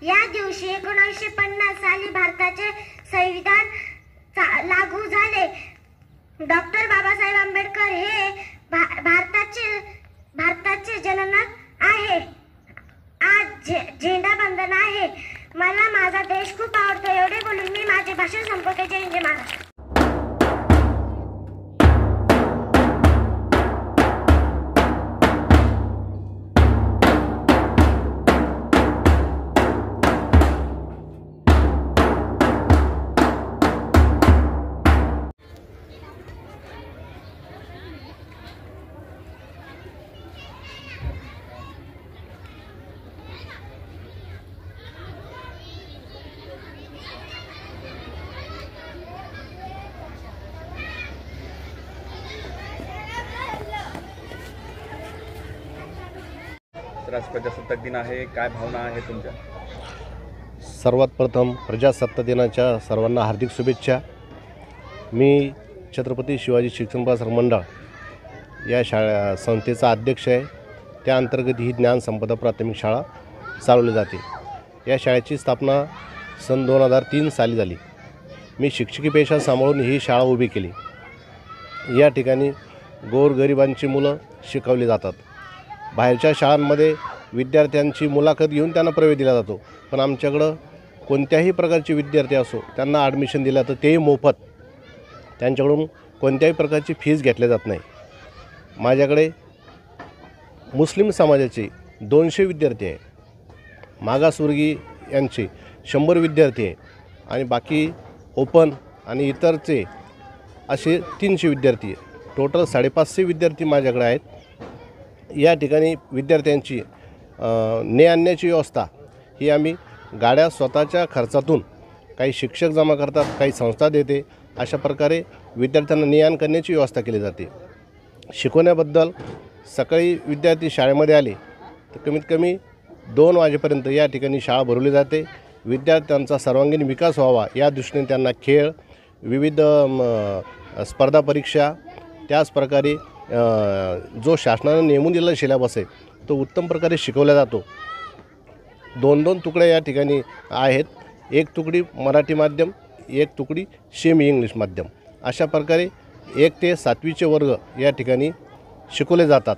या दिवशी 1950 साली भारताचे संविधान लागू झाले। डॉक्टर बाबासाहेब आंबेडकर हे भारताचे जनक आहे। आज झेंडा वंदन आहे। मला माझा देश खूप आवडतो। एवढे बोलून मी माझे भाषण संपवते। जय हिंद महाराष्ट्र। आज प्रजासत्ताक दिन आहे, काय भावना आहे तुमच्या? सर्वात प्रथम प्रजासत्ताक दिनाच्या सर्वांना हार्दिक शुभेच्छा। मी छत्रपती शिवाजी शिक्षण प्रसारक मंडळ या संस्थेचा अध्यक्ष आहे। त्या अंतर्गत ही ज्ञानसंपदा प्राथमिक शाळा चालवली जाते। या शाळेची स्थापना सन 2003 साली झाली। मी शिक्षकी पेशा सांभाळून ही शाळा उभी केली। या ठिकाणी गोरगरिबांची मुलं शिकवली जातात। बाहेरच्या शाळांमध्ये विद्यार्थ्यांची मुलाखत घेऊन त्यांना प्रवेश दिला जातो, पण आमच्याकडं कोणत्याही प्रकारचे विद्यार्थी असो त्यांना ॲडमिशन दिलं तर तेही मोफत। त्यांच्याकडून कोणत्याही प्रकारची फीस घेतली जात नाही। माझ्याकडे मुस्लिम समाजाचे 200 विद्यार्थी आहे, मागासवर्गीय यांचे 100 विद्यार्थी आहे आणि बाकी ओपन आणि इतरचे असे 300 विद्यार्थी आहे। टोटल 550 विद्यार्थी माझ्याकडे आहेत। या ठिकाणी विद्यार्थ्यांची ने आणण्याची व्यवस्था ही आम्ही गाड्या स्वतःच्या खर्चातून, काही शिक्षक जमा करतात, काही संस्था देते, अशा प्रकारे विद्यार्थ्यांना ने आण करण्याची व्यवस्था केली जाते। शिकवण्याबद्दल सकाळी विद्यार्थी शाळेमध्ये आले तर कमीत कमी 2 वाजेपर्यंत या ठिकाणी शाळा भरवली जाते। विद्यार्थ्यांचा सर्वांगीण विकास व्हावा या दृष्टीने त्यांना खेळ, विविध स्पर्धा परीक्षा, त्याचप्रकारे जो शासनाने नेमून दिलेला सिलेबस आहे तो उत्तम प्रकारे शिकवला जातो। 2-2 तुकड्या या ठिकाणी आहेत। एक तुकडी मराठी माध्यम, एक तुकडी सेमी इंग्लिश माध्यम, अशा प्रकारे 1 ते 7वीचे वर्ग या ठिकाणी शिकवले जातात।